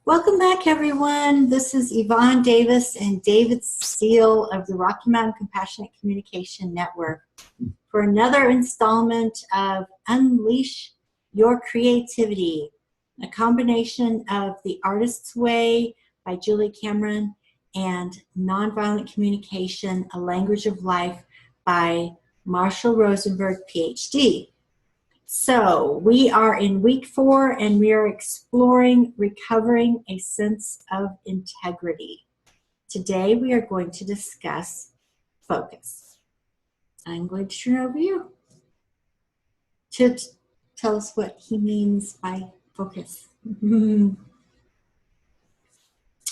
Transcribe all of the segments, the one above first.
Welcome back, everyone. This is Yvonne Davis and David Steele of the Rocky Mountain Compassionate Communication Network for another installment of Unleash Your Creativity, a combination of The Artist's Way by Julie Cameron and Nonviolent Communication, A Language of Life by Marshall Rosenberg, PhD. So we are in week 4 and we are exploring recovering a sense of integrity. Today we are going to discuss focus. I'm going to turn over you to tell us what he means by focus.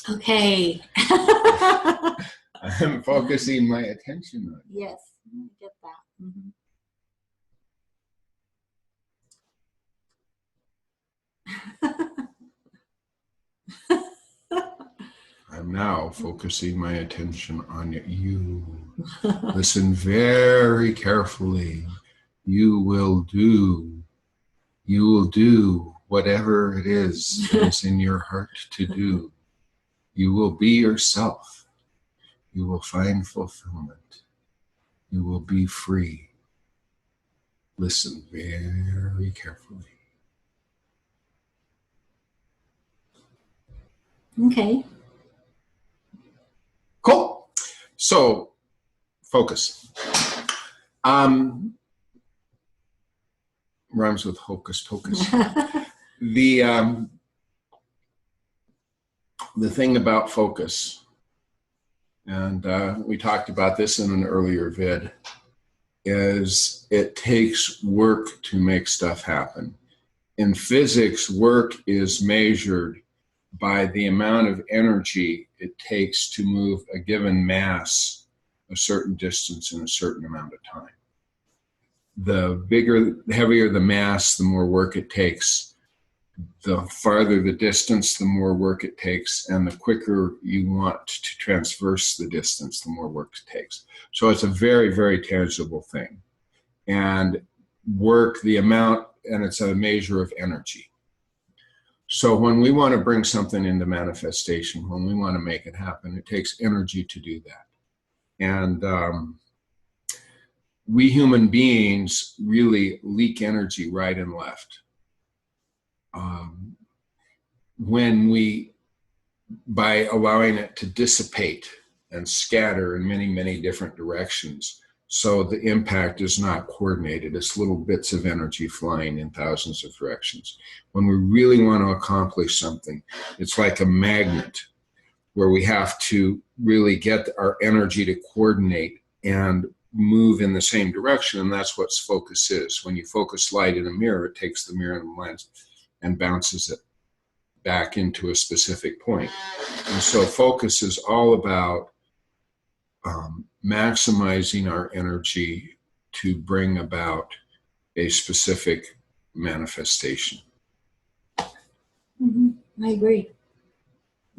Okay. I'm focusing my attention on it. Yes, I get that. Mm-hmm. I'm now focusing my attention on you. Listen very carefully. You will do whatever it is that is in your heart to do. You will be yourself. You will find fulfillment. You will be free. Listen very carefully. Okay. Cool. So, focus. Rhymes with hocus pocus. The thing about focus, and we talked about this in an earlier vid, is it takes work to make stuff happen. In physics, work is measured by the amount of energy it takes to move a given mass a certain distance in a certain amount of time. The heavier the mass, the more work it takes. The farther the distance, the more work it takes. And the quicker you want to traverse the distance, the more work it takes. So it's a very, very tangible thing. And work, the amount, and it's a measure of energy. So when we want to bring something into manifestation, when we want to make it happen, it takes energy to do that. And we human beings really leak energy right and left. By allowing it to dissipate and scatter in many, many different directions, so the impact is not coordinated. It's little bits of energy flying in thousands of directions. When we really want to accomplish something, it's like a magnet where we have to really get our energy to coordinate and move in the same direction. And that's what focus is. When you focus light in a mirror, it takes the mirror and the lens and bounces it back into a specific point. And so focus is all about maximizing our energy to bring about a specific manifestation. Mm-hmm. I agree.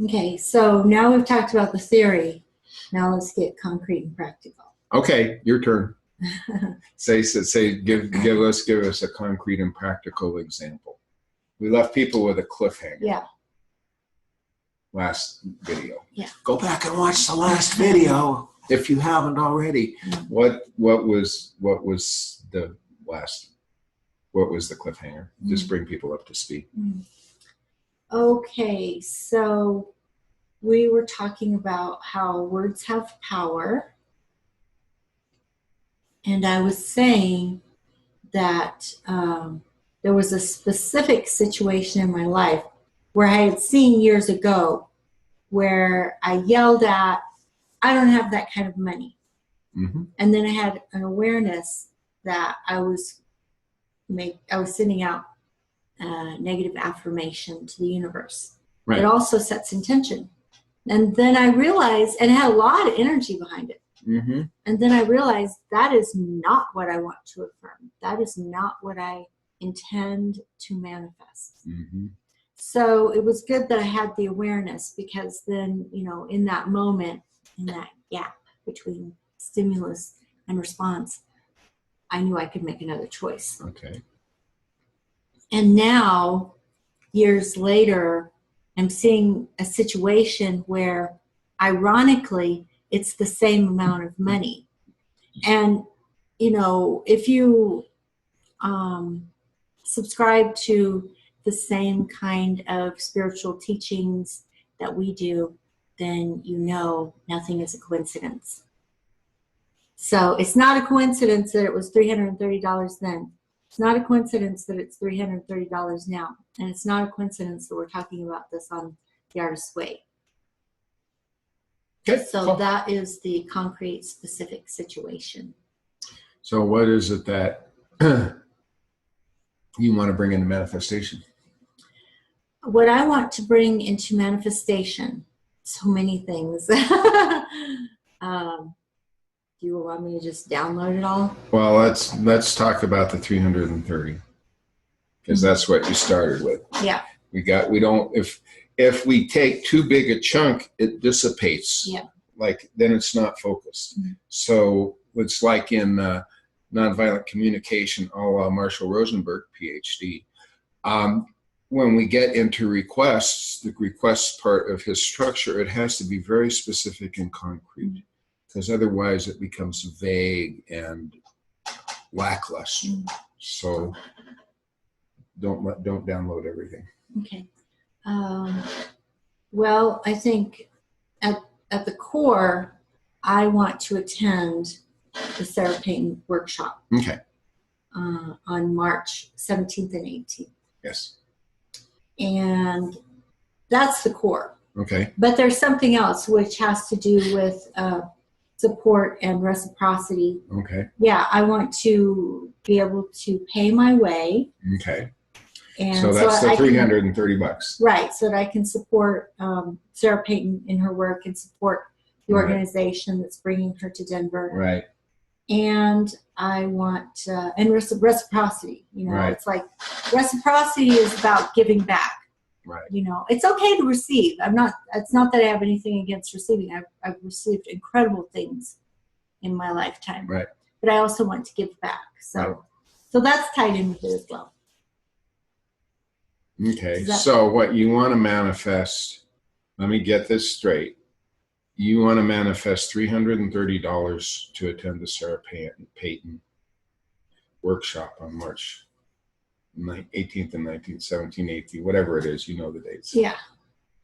Okay, so now we've talked about the theory. Now let's get concrete and practical. Okay, your turn. Give us a concrete and practical example. We left people with a cliffhanger. Yeah. Last video. Yeah. Go back and watch the last video if you haven't already. What was the cliffhanger? Just bring people up to speed. Okay, so we were talking about how words have power. And I was saying that there was a specific situation in my life where I had seen years ago where I yelled at, I don't have that kind of money. Mm-hmm. And then I had an awareness that I was sending out negative affirmation to the universe. Right. It also sets intention. And then I realized, and it had a lot of energy behind it. Mm-hmm. And then I realized that is not what I want to affirm. That is not what I intend to manifest. Mm-hmm. So it was good that I had the awareness, because then, in that moment, in that gap between stimulus and response, I knew I could make another choice. Okay. And now, years later, I'm seeing a situation where, ironically, it's the same amount of money. And, you know, if you subscribe to the same kind of spiritual teachings that we do, then you know nothing is a coincidence. So it's not a coincidence that it was $330 then. It's not a coincidence that it's $330 now. And it's not a coincidence that we're talking about this on The Artist's Way. Okay. So Cool. that is the concrete, specific situation. So what is it that you want to bring into manifestation? What I want to bring into manifestation, so many things. Do you want me to just download it all? Well, let's talk about the 330, because that's what you started with. Yeah. We don't, if we take too big a chunk, it dissipates. Yeah. Like, then it's not focused. Mm-hmm. So it's like in nonviolent communication, a la Marshall Rosenberg, PhD. When we get into requests, the request part of his structure, it has to be very specific and concrete, because otherwise it becomes vague and lackluster. So don't download everything. Okay. Well, I think at the core, I want to attend the Sarah Payton workshop. Okay. On March 17th and 18th. Yes. And that's the core. Okay. But there's something else which has to do with support and reciprocity. Okay. Yeah, I want to be able to pay my way. Okay. And so that's the $330. Right, so that I can support Sarah Payton in her work and support the organization that's bringing her to Denver. Right. And I want, and reciprocity, you know, it's like reciprocity is about giving back. Right. You know, it's okay to receive. It's not that I have anything against receiving. I've received incredible things in my lifetime. Right. But I also want to give back. So that's tied in with it as well. Okay. So what you want to manifest, let me get this straight. You want to manifest $330 to attend the Sarah Payton workshop on March 18th and 19th, 17th, 18th, whatever it is, you know the dates. Yeah.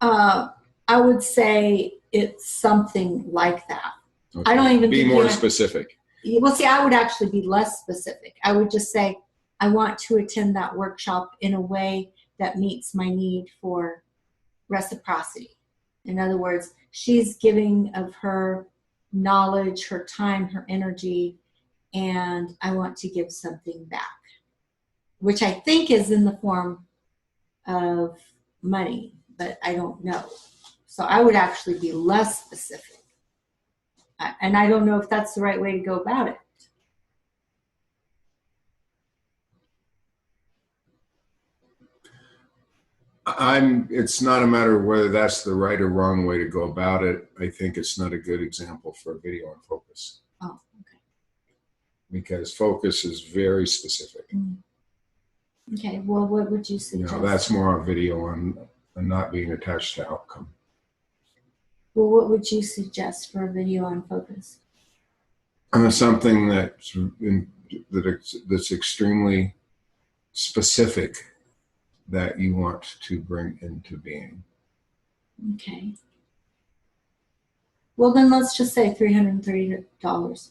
I would say it's something like that. Okay. I don't even be think more specific. Well, see, I would actually be less specific. I would just say I want to attend that workshop in a way that meets my need for reciprocity. In other words, she's giving of her knowledge, her time, her energy, and I want to give something back, which I think is in the form of money, but I don't know. So I would actually be less specific. And I don't know if that's the right way to go about it. It's not a matter of whether that's the right or wrong way to go about it. I think it's not a good example for a video on focus. Oh, okay. Because focus is very specific. Okay, well, what would you suggest? You know, that's more a video on not being attached to outcome. Well, what would you suggest for a video on focus? Something that's extremely specific that you want to bring into being. Okay. Well, then let's just say $330.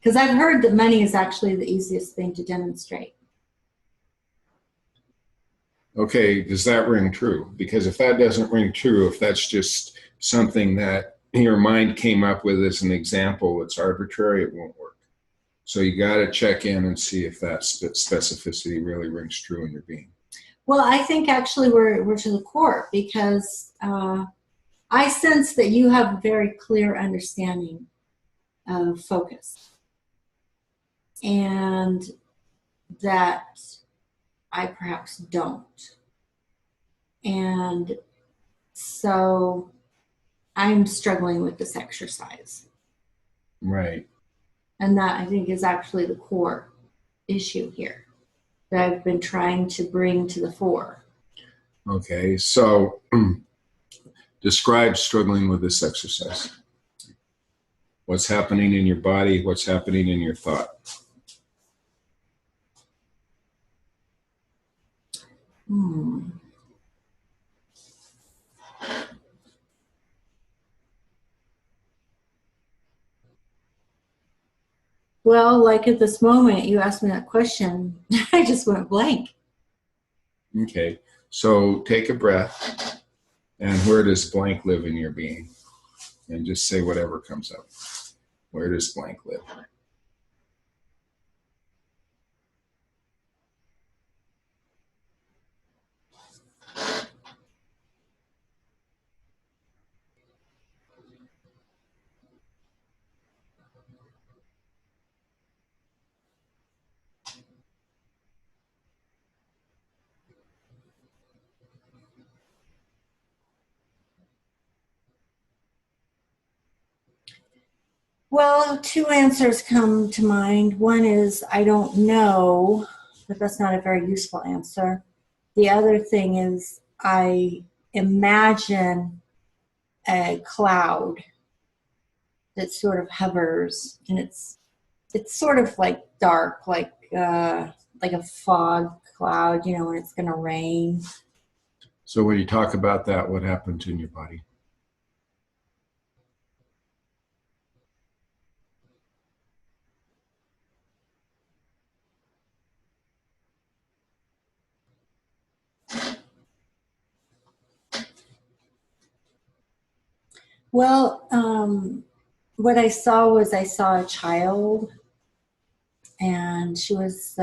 Because I've heard that money is actually the easiest thing to demonstrate. Okay, does that ring true? Because if that doesn't ring true, if that's just something that your mind came up with as an example, it's arbitrary, it won't work. So you got to check in and see if that specificity really rings true in your being. Well, I think actually we're to the core, because I sense that you have a very clear understanding of focus, and that I perhaps don't. And so I'm struggling with this exercise. Right. And that, I think, is actually the core issue here that I've been trying to bring to the fore. Okay, so describe struggling with this exercise. What's happening in your body? What's happening in your thought? Hmm. Well, like at this moment, you asked me that question, I just went blank. Okay, so take a breath, and where does blank live in your being? And just say whatever comes up. Where does blank live? Well, two answers come to mind. One is I don't know, but that's not a very useful answer. The other thing is I imagine a cloud that sort of hovers, and it's sort of like dark, like a fog cloud, you know, when it's going to rain. So when you talk about that, what happens in your body? Well, what I saw a child, and she was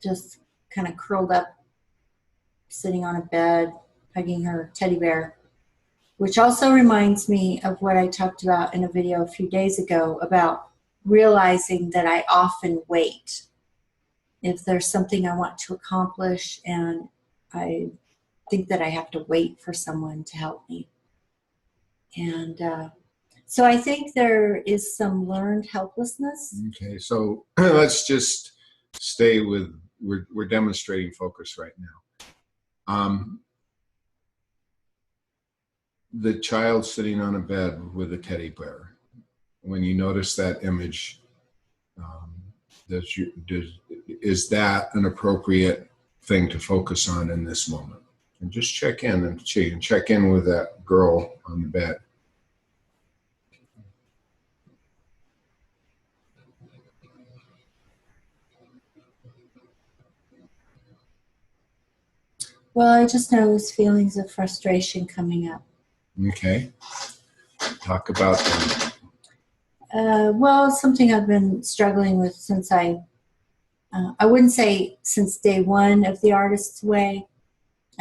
just kind of curled up, sitting on a bed, hugging her teddy bear, which also reminds me of what I talked about in a video a few days ago about realizing that I often wait. If there's something I want to accomplish and I think that I have to wait for someone to help me. And so I think there is some learned helplessness. Okay, so let's just stay with, we're demonstrating focus right now. The child sitting on a bed with a teddy bear. When you notice that image, um, is that an appropriate thing to focus on in this moment? And just check in and check in with that girl on the bed. Well, I just notice feelings of frustration coming up. Okay, talk about them. Well, it's something I've been struggling with since I wouldn't say since day one of the artist's way.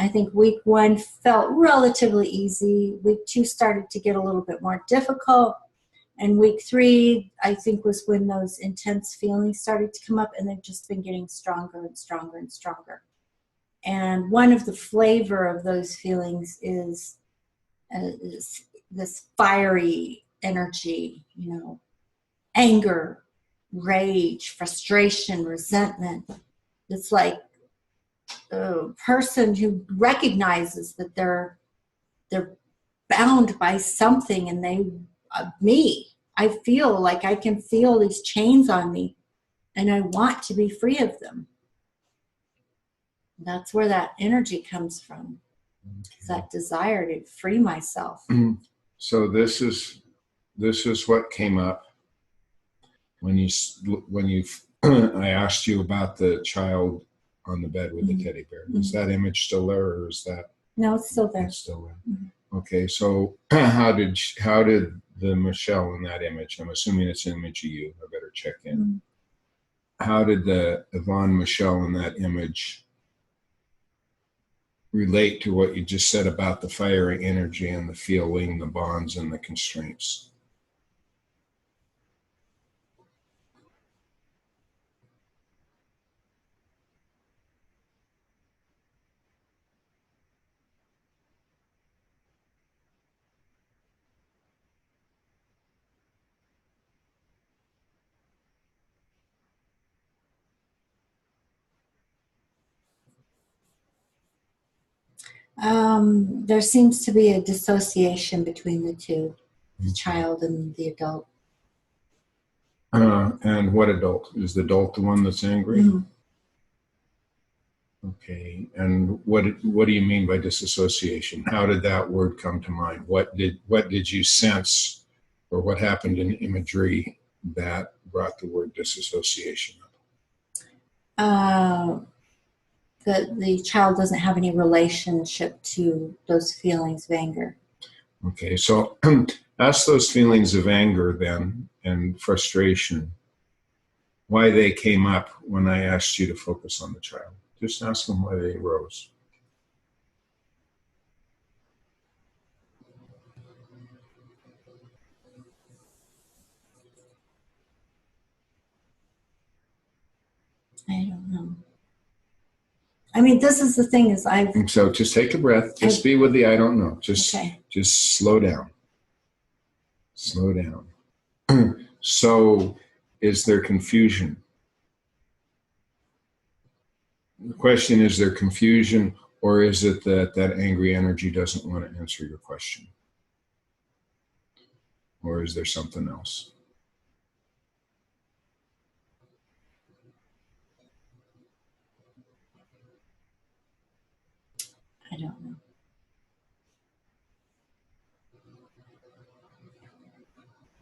I think week one felt relatively easy. Week two started to get a little bit more difficult. And week three, I think, was when those intense feelings started to come up, and they've just been getting stronger and stronger and stronger. And one of the flavor of those feelings is this fiery energy, you know, anger, rage, frustration, resentment. It's like a person who recognizes that they're bound by something, and me, I feel like I can feel these chains on me, and I want to be free of them. That's where that energy comes from. It's that desire to free myself. So this is what came up when you I asked you about the child on the bed with the teddy bear. Is that image still there, or is that? No, it's still there. It's still there. Okay, so how did the Michelle in that image? I'm assuming it's an image of you. I better check in. How did the Yvonne Michelle in that image relate to what you just said about the fiery energy and the feeling, the bonds, and the constraints? There seems to be a dissociation between the two, the child and the adult. And what adult? Is the adult the one that's angry? Mm-hmm. Okay. And what do you mean by disassociation? How did that word come to mind? What did you sense, or what happened in imagery that brought the word disassociation up? That the child doesn't have any relationship to those feelings of anger. Okay, so ask those feelings of anger then and frustration, why they came up when I asked you to focus on the child. Just ask them why they arose. I don't know. I mean, this is the thing is So just take a breath. Just be with the I don't know. Just slow down. Slow down. So is there confusion? The question, is there confusion, or is it that that angry energy doesn't want to answer your question? Or is there something else? I don't know.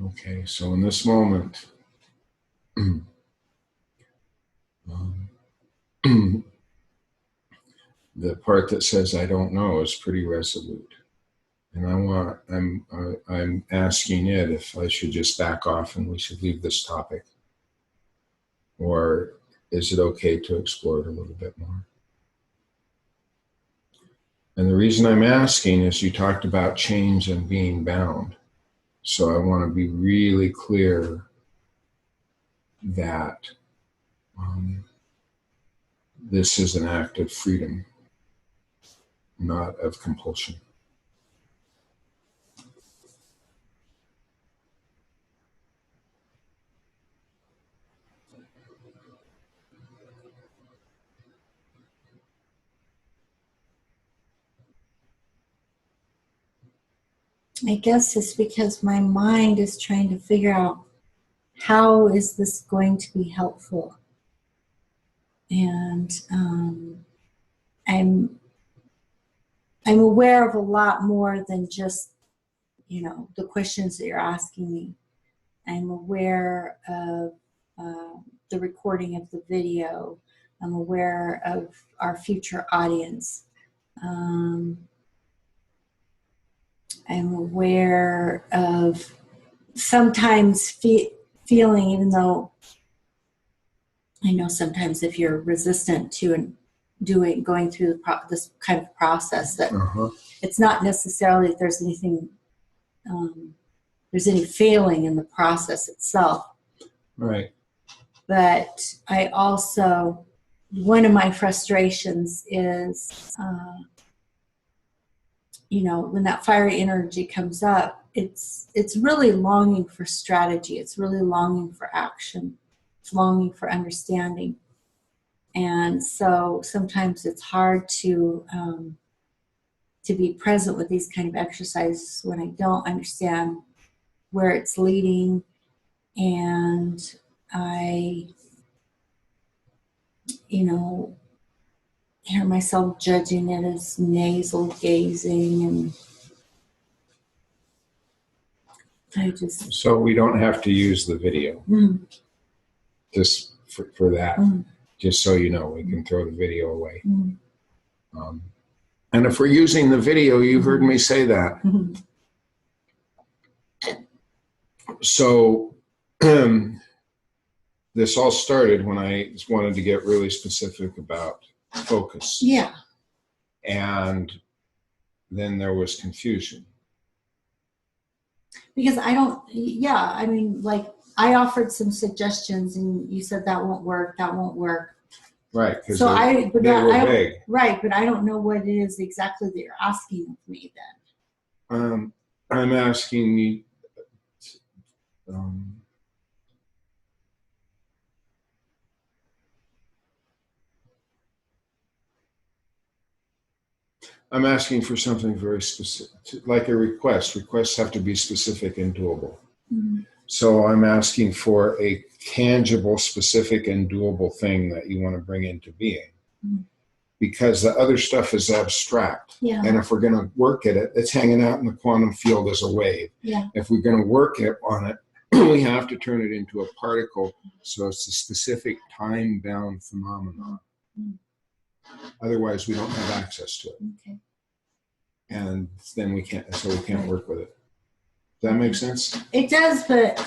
Okay, so in this moment, the part that says I don't know is pretty resolute, and I'm asking it if I should just back off and we should leave this topic, or is it okay to explore it a little bit more? And the reason I'm asking is you talked about change and being bound, so I want to be really clear that this is an act of freedom, not of compulsion. I guess it's because my mind is trying to figure out how is this going to be helpful. And I'm aware of a lot more than just, the questions that you're asking me. I'm aware of the recording of the video. I'm aware of our future audience. I'm aware of sometimes feeling, even though I know sometimes if you're resistant to going through this kind of process, that it's not necessarily that there's anything, there's any failing in the process itself. Right. But I also, one of my frustrations is, when that fiery energy comes up, it's really longing for strategy. It's really longing for action. It's longing for understanding. And so sometimes it's hard to be present with these kind of exercises when I don't understand where it's leading, and I, hear myself judging it as nasal gazing, and I just... So we don't have to use the video. Just for that. Just so you know, we can throw the video away. And if we're using the video, you've heard me say that. So this all started when I wanted to get really specific about focus. Yeah. And then there was confusion. Because I offered some suggestions and you said that won't work. Right, because so they were vague. Right, but I don't know what it is exactly that you're asking of me then. I'm asking you, I'm asking for something very specific, like a request. Requests have to be specific and doable. Mm-hmm. So I'm asking for a tangible, specific, and doable thing that you want to bring into being. Mm-hmm. Because the other stuff is abstract. Yeah. And if we're going to work at it, it's hanging out in the quantum field as a wave. Yeah. If we're going to work on it, we have to turn it into a particle, so it's a specific time-bound phenomenon. Mm-hmm. Otherwise, we don't have access to it. Okay. And then we can't work with it. Does that make sense? It does, but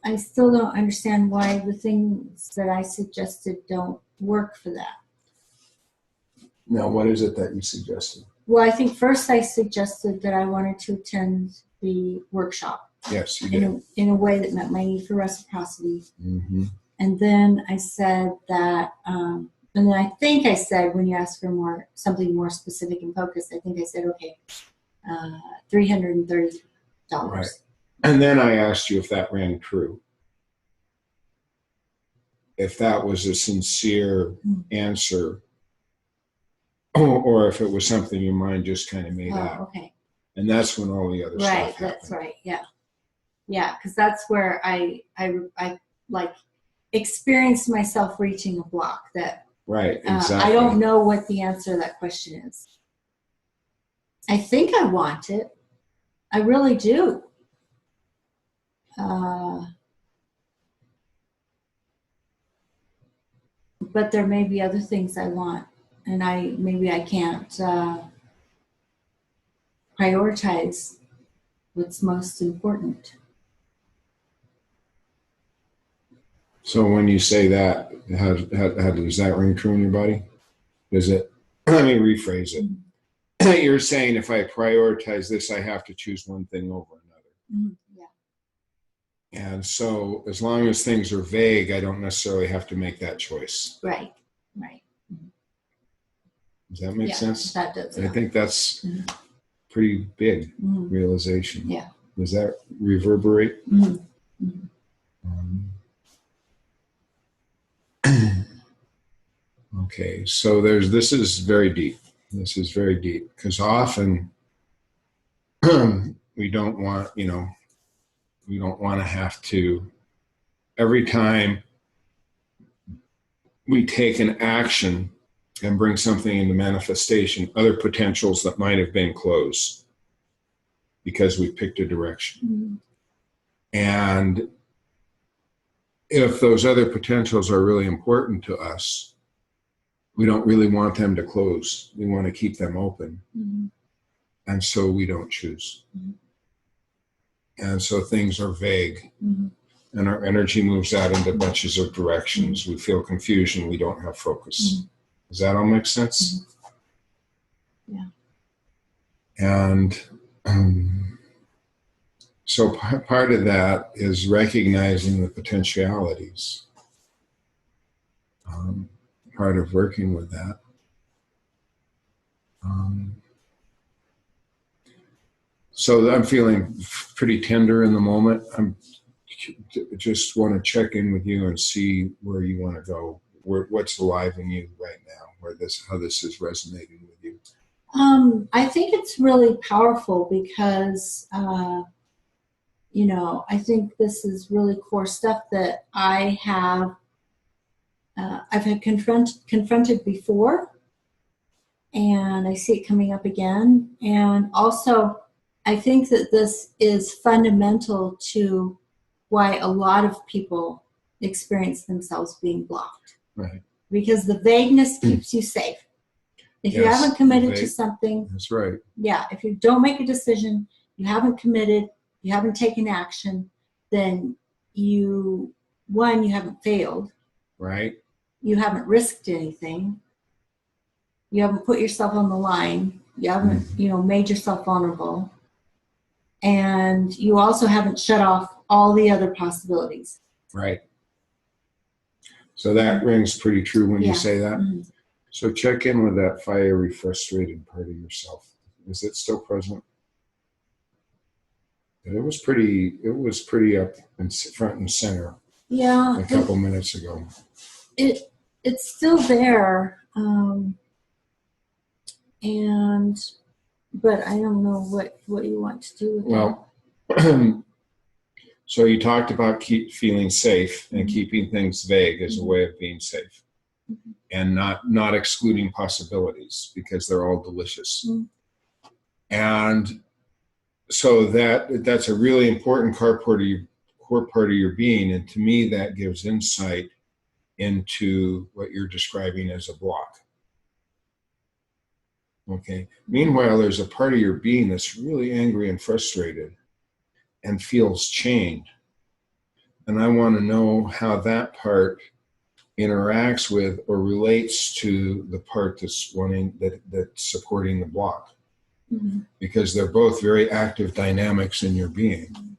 I still don't understand why the things that I suggested don't work for that. Now, what is it that you suggested? Well, I think first I suggested that I wanted to attend the workshop. Yes, you did. In a way that met my need for reciprocity. Mm-hmm. And then I said that, and then I think I said, when you asked for something more specific and focused, I think I said, okay, $330. Right. And then I asked you if that rang true. If that was a sincere answer, or if it was something your mind just kind of made up. Okay. And that's when all the other stuff happened. That's right. Yeah. Yeah, because that's where I like experienced myself reaching a block that right, exactly. I don't know what the answer to that question is. I think I want it. I really do. But there may be other things I want, and maybe I can't prioritize what's most important. So when you say that, how does that ring true in your body? Does it? Let me rephrase it. Mm-hmm. You're saying if I prioritize this, I have to choose one thing over another. Mm-hmm. Yeah. And so as long as things are vague, I don't necessarily have to make that choice. Right. Right. Mm-hmm. Does that make sense? That does. I think that's pretty big realization. Yeah. Does that reverberate? Mm-hmm. Mm-hmm. Okay, so this is very deep. This is very deep because often we don't want to have to, every time we take an action and bring something into manifestation, other potentials that might have been closed because we picked a direction. Mm-hmm. And if those other potentials are really important to us, we don't really want them to close. We want to keep them open. Mm-hmm. And so we don't choose. Mm-hmm. And so things are vague. Mm-hmm. And our energy moves out into bunches of directions. Mm-hmm. We feel confusion. We don't have focus. Mm-hmm. Does that all make sense? Mm-hmm. Yeah. And so part of that is recognizing the potentialities. Part of working with that. So I'm feeling pretty tender in the moment. Just want to check in with you and see where you want to go. What's alive in you right now? How this is resonating with you? I think it's really powerful because, I think this is really core stuff that I have. I've had confronted before, and I see it coming up again. And also, I think that this is fundamental to why a lot of people experience themselves being blocked. Right. Because the vagueness keeps you safe. If you haven't committed to something, that's right. Yeah, if you don't make a decision, you haven't committed, you haven't taken action, then you haven't failed. Right. You haven't risked anything. You haven't put yourself on the line. You haven't, made yourself vulnerable. And you also haven't shut off all the other possibilities. Right. So that rings pretty true when you say that. Mm-hmm. So check in with that fiery, frustrated part of yourself. Is it still present? It was pretty up in front and center. Yeah. A couple minutes ago. It's still there. But I don't know what you want to do with Well, so you talked about feeling safe and keeping things vague as a way of being safe, and not excluding possibilities because they're all delicious. And so that's a really important core part of your being, and to me that gives insight into what you're describing as a block. Okay. Meanwhile, there's a part of your being that's really angry and frustrated and feels chained. And I want to know how that part interacts with or relates to the part that's supporting the block. Because they're both very active dynamics in your being.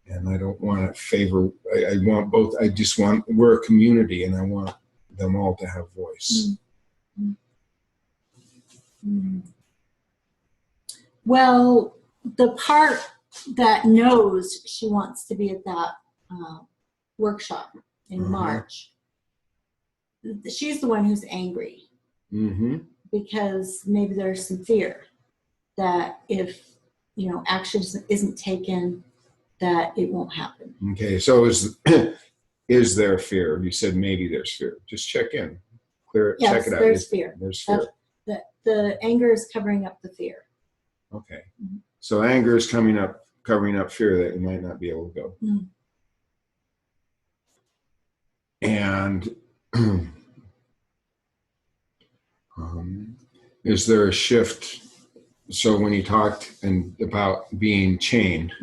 And I don't want to favor, I want both. We're a community and I want them all to have voice. Well, the part that knows she wants to be at that workshop in March, she's the one who's angry because maybe there's some fear that if action isn't taken, that it won't happen. Okay, so is there fear? You said maybe there's fear. Just check in, clear it, yes, check it out. There's fear. There's fear. The anger is covering up the fear. Okay, so anger is covering up fear that you might not be able to go. And is there a shift? So when you talked about being chained,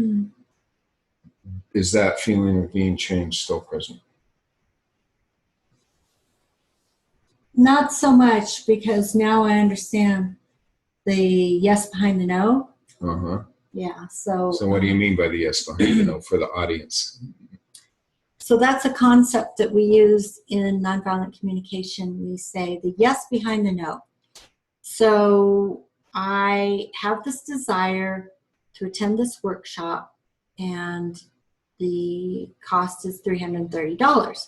is that feeling of being chained still present? Not so much, because now I understand the yes behind the no. Yeah. So what do you mean by the yes behind the no for the audience? So that's a concept that we use in nonviolent communication. We say the yes behind the no. So I have this desire to attend this workshop, and the cost is $330.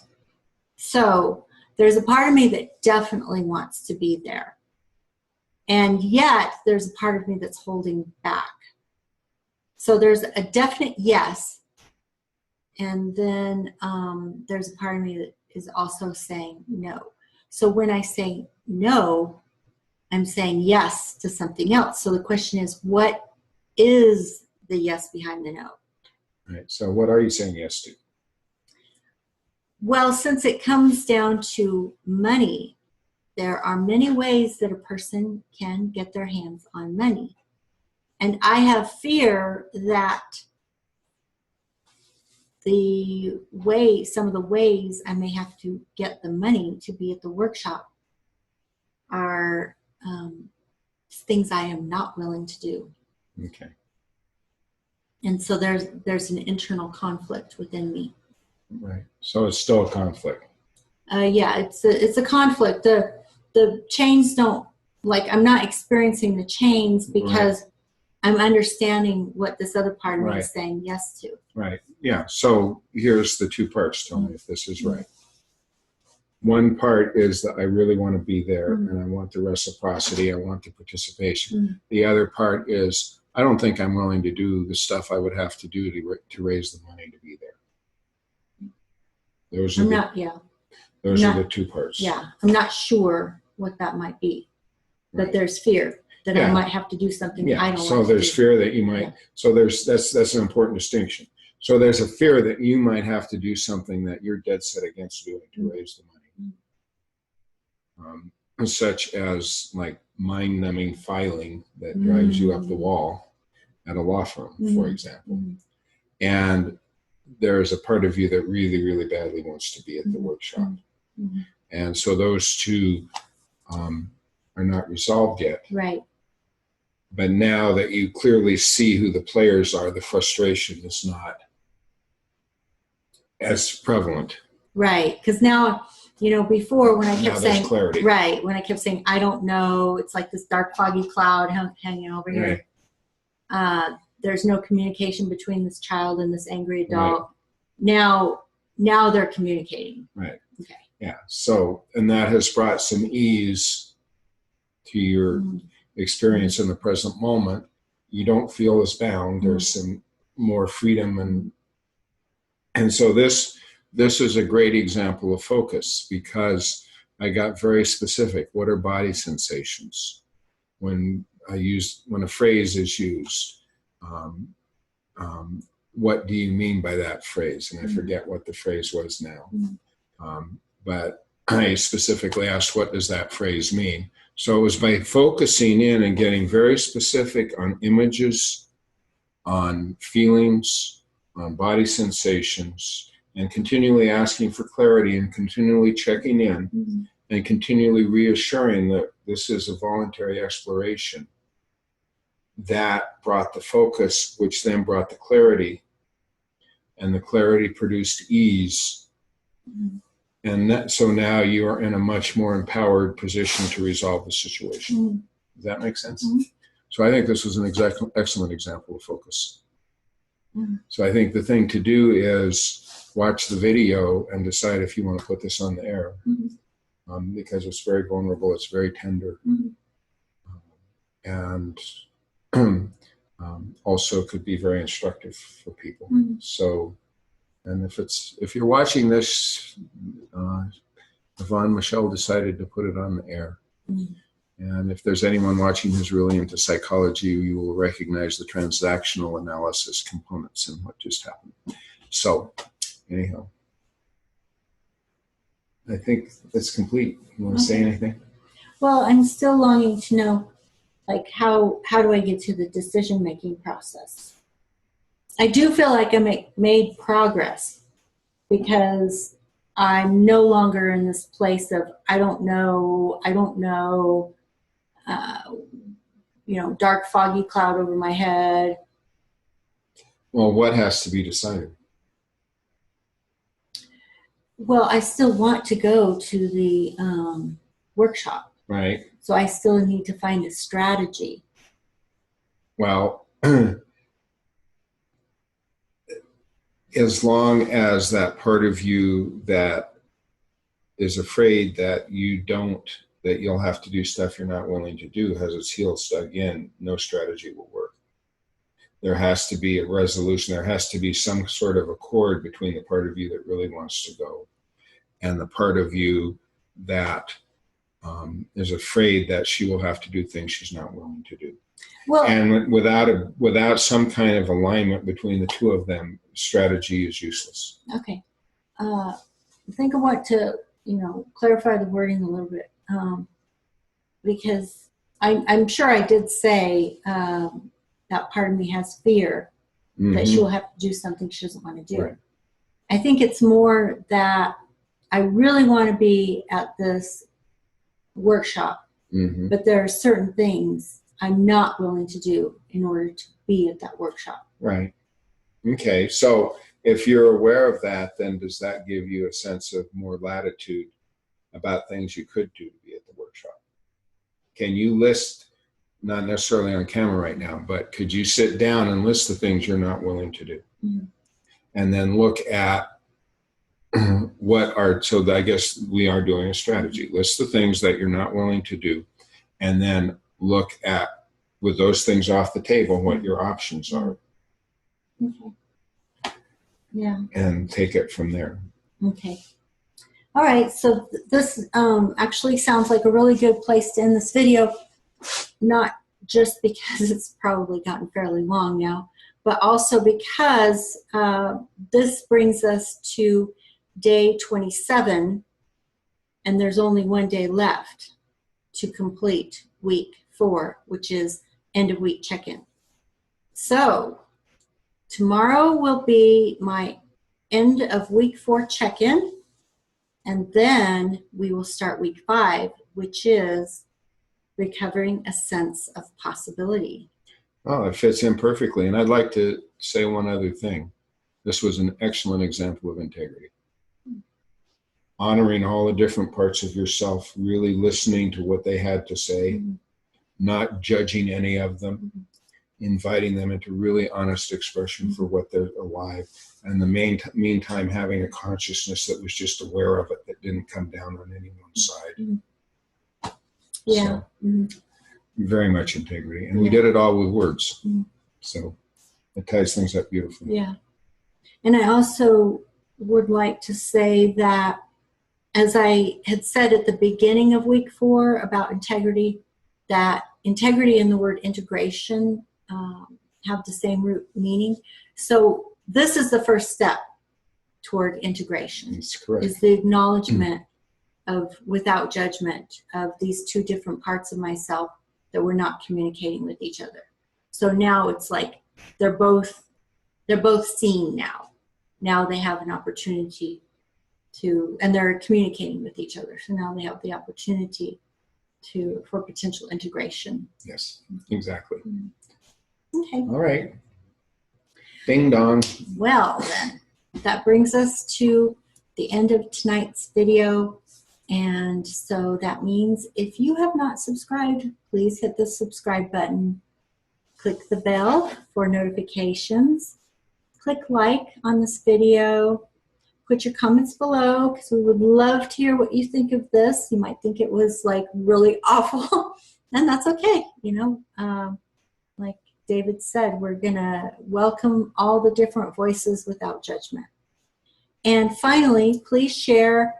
So there's a part of me that definitely wants to be there. And yet there's a part of me that's holding back. So there's a definite yes. And then there's a part of me that is also saying no. So when I say no, I'm saying yes to something else. So the question is, what is the yes behind the no? Right. So what are you saying yes to? Well, since it comes down to money, there are many ways that a person can get their hands on money. And I have fear that some of the ways I may have to get the money to be at the workshop are things I am not willing to do. Okay. And so there's an internal conflict within me. Right. So it's still a conflict. Yeah, it's a conflict. The chains don't, I'm not experiencing the chains because I'm understanding what this other part of me is saying yes to. Right. Yeah. So here's the two parts. Tell me if this is right. One part is that I really want to be there and I want the reciprocity. I want the participation. The other part is I don't think I'm willing to do the stuff I would have to do to raise the money to be there. Those are the two parts. Yeah. I'm not sure what that might be, but there's fear that I might have to do something I don't want to do. So there's fear that you might, so that's an important distinction. So there's a fear that you might have to do something that you're dead set against doing to raise the money. Such as mind-numbing filing that drives you up the wall at a law firm, for example. And there's a part of you that really, really badly wants to be at the workshop. And so those two are not resolved yet. Right. But now that you clearly see who the players are, the frustration is not as prevalent. Right. Because now, before when I kept saying, clarity. Right, when I kept saying, I don't know, it's like this dark foggy cloud hanging over here. There's no communication between this child and this angry adult. Now they're communicating. Right. Okay. Yeah. So, and that has brought some ease to your, experience in the present moment, you don't feel as bound. There's some more freedom, and so this is a great example of focus, because I got very specific. What are body sensations when a phrase is used? What do you mean by that phrase? And I forget what the phrase was now. But I specifically asked, what does that phrase mean? So it was by focusing in and getting very specific on images, on feelings, on body sensations, and continually asking for clarity and continually checking in and continually reassuring that this is a voluntary exploration. That brought the focus, which then brought the clarity, and the clarity produced ease. And so now you are in a much more empowered position to resolve the situation. Does that make sense? So I think this was an excellent example of focus. So I think the thing to do is watch the video and decide if you want to put this on the air, because it's very vulnerable, it's very tender, and also could be very instructive for people. So, and if you're watching this, Yvonne Michelle decided to put it on the air. And if there's anyone watching who's really into psychology, you will recognize the transactional analysis components in what just happened. So, anyhow, I think it's complete. You want to say anything? Well, I'm still longing to know, like, how do I get to the decision-making process? I do feel like I made progress, because I'm no longer in this place of, I don't know, dark, foggy cloud over my head. Well, what has to be decided? Well, I still want to go to the workshop. Right. So I still need to find a strategy. Well, as long as that part of you that is afraid that you'll have to do stuff you're not willing to do has its heels dug in, no strategy will work. There has to be a resolution. There has to be some sort of accord between the part of you that really wants to go and the part of you that is afraid that she will have to do things she's not willing to do. Well, and without some kind of alignment between the two of them, strategy is useless. Okay. I think I want to, clarify the wording a little bit, because I'm sure I did say that part of me has fear that she will have to do something she doesn't want to do. Right. I think it's more that I really want to be at this workshop, but there are certain things I'm not willing to do in order to be at that workshop. Right. Okay. So if you're aware of that, then does that give you a sense of more latitude about things you could do to be at the workshop? Can you list, not necessarily on camera right now, but could you sit down and list the things you're not willing to do? And then look at so I guess we are doing a strategy. List the things that you're not willing to do, and then look at, with those things off the table, what your options are. Okay. Yeah. And take it from there. Okay. All right. So this actually sounds like a really good place to end this video, not just because it's probably gotten fairly long now, but also because this brings us to day 27, and there's only one day left to complete week 4, which is end of week check-in. So tomorrow will be my end of week 4 check-in, and then we will start week 5, which is recovering a sense of possibility. Oh, it fits in perfectly. And I'd like to say one other thing. This was an excellent example of integrity. Honoring all the different parts of yourself, really listening to what they had to say, not judging any of them, inviting them into really honest expression for what they're alive, and the meantime having a consciousness that was just aware of it, that didn't come down on anyone's side. Yeah. So, Very much integrity. And we did it all with words. Mm. So it ties things up beautifully. Yeah. And I also would like to say that, as I had said at the beginning of week 4 about integrity, that integrity and the word integration have the same root meaning. So this is the first step toward integration. That's correct. Is the acknowledgement of, without judgment, of these two different parts of myself that we're not communicating with each other. So now it's like they're both seen now. Now they have an opportunity to, and they're communicating with each other. So now they have the opportunity for potential integration. Yes, exactly. Okay. All right. Ding dong. Well, then, that brings us to the end of tonight's video. And so that means if you have not subscribed, please hit the subscribe button. Click the bell for notifications. Click like on this video. Put your comments below because we would love to hear what you think of this. You might think it was like really awful, and that's okay. You know, like David said, we're gonna welcome all the different voices without judgment. And finally, please share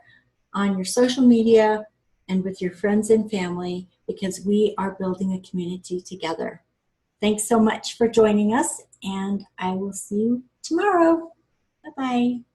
on your social media and with your friends and family, because we are building a community together. Thanks so much for joining us, and I will see you tomorrow. Bye-bye.